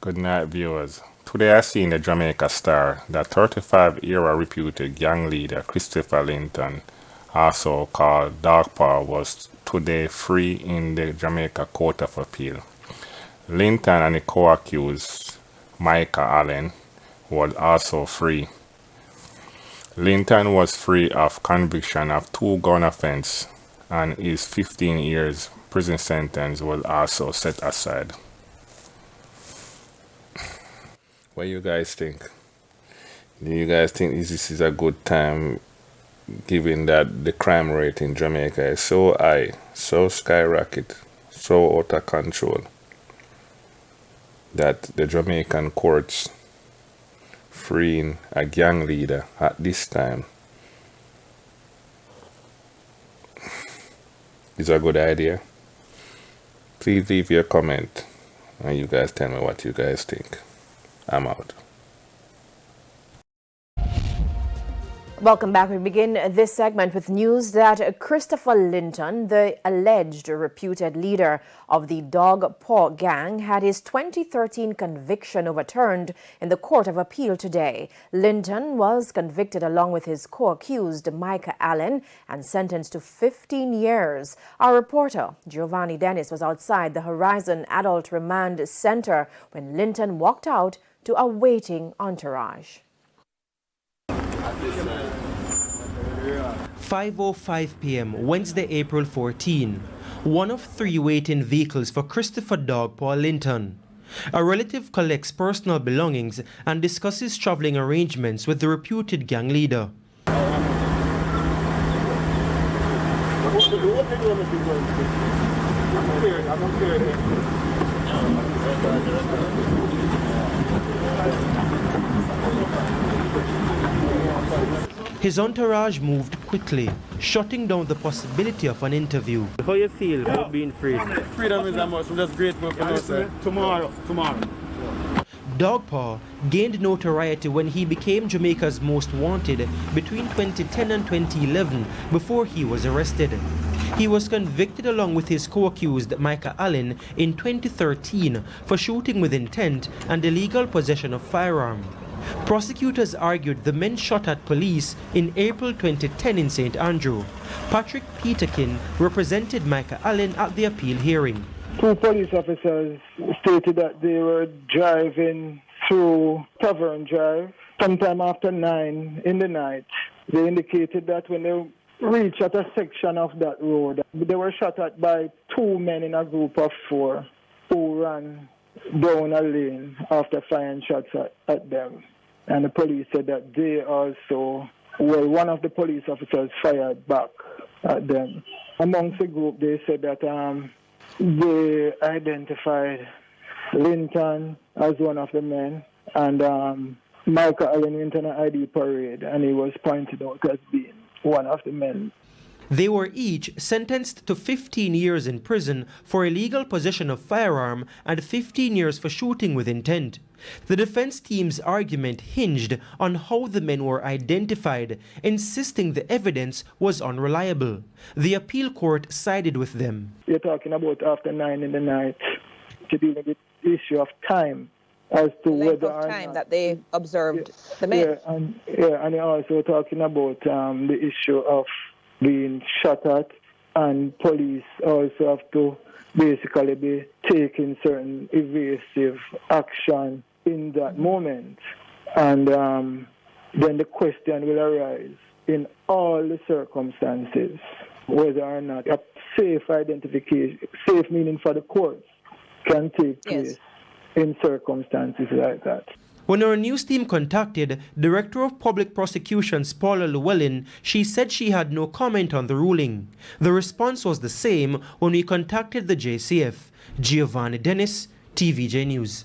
Good night, viewers. Today I seen the Jamaica Star that 35-era reputed gang leader Christopher Linton, also called DAWG PAW, was today free in the Jamaica Court of Appeal. Linton and the co-accused Micah Allen was also free. Linton was free of conviction of 2 gun offenses, and his 15 years prison sentence was also set aside. What do you guys think? Do you guys think this is a good time, given that the crime rate in Jamaica is so high, so skyrocket, so out of control, that the Jamaican courts freeing a gang leader at this time is a good idea? Please leave your comment and you guys tell me what you guys think. I'm out. Welcome back. We begin this segment with news that Christopher Linton, the alleged reputed leader of the DAWG PAW gang, had his 2013 conviction overturned in the Court of Appeal today. Linton was convicted along with his co-accused Micah Allen and sentenced to 15 years. Our reporter, Giovanni Dennis, was outside the Horizon Adult Remand Center when Linton walked out to a waiting entourage. 5:05 p.m. Wednesday, April 14. One of 3 waiting vehicles for Christopher DAWG PAW Linton. A relative collects personal belongings and discusses traveling arrangements with the reputed gang leader. His entourage moved quickly, shutting down the possibility of an interview. How you feel about being free? Freedom is a must. I'm just grateful for myself. Tomorrow. DAWG PAW gained notoriety when he became Jamaica's most wanted between 2010 and 2011 before he was arrested. He was convicted along with his co-accused Micah Allen in 2013 for shooting with intent and illegal possession of firearm. Prosecutors argued the men shot at police in April 2010 in St. Andrew. Patrick Peterkin represented Micah Allen at the appeal hearing. 2 police officers stated that they were driving through Tavern Drive sometime after 9 in the night. They indicated that when they reached at a section of that road, they were shot at by 2 men in a group of 4 who ran down a lane after firing shots at them. And the police said that they also, one of the police officers fired back at them. Amongst the group, they said that they identified Linton as one of the men, and Micah Allen went on an ID parade, and he was pointed out as being one of the men. They were each sentenced to 15 years in prison for illegal possession of firearm and 15 years for shooting with intent. The defense team's argument hinged on how the men were identified, insisting the evidence was unreliable. The appeal court sided with them. You're talking about after 9 in the night, to deal with the issue of time as to whether or time not that they observed the men. And you're also talking about the issue of being shot at, and police also have to basically be taking certain evasive action in that moment. And then the question will arise in all the circumstances, whether or not a safe identification, safe meaning for the courts, can take place in circumstances like that. When our news team contacted Director of Public Prosecutions Paula Llewellyn, she said she had no comment on the ruling. The response was the same when we contacted the JCF. Giovanni Dennis, TVJ News.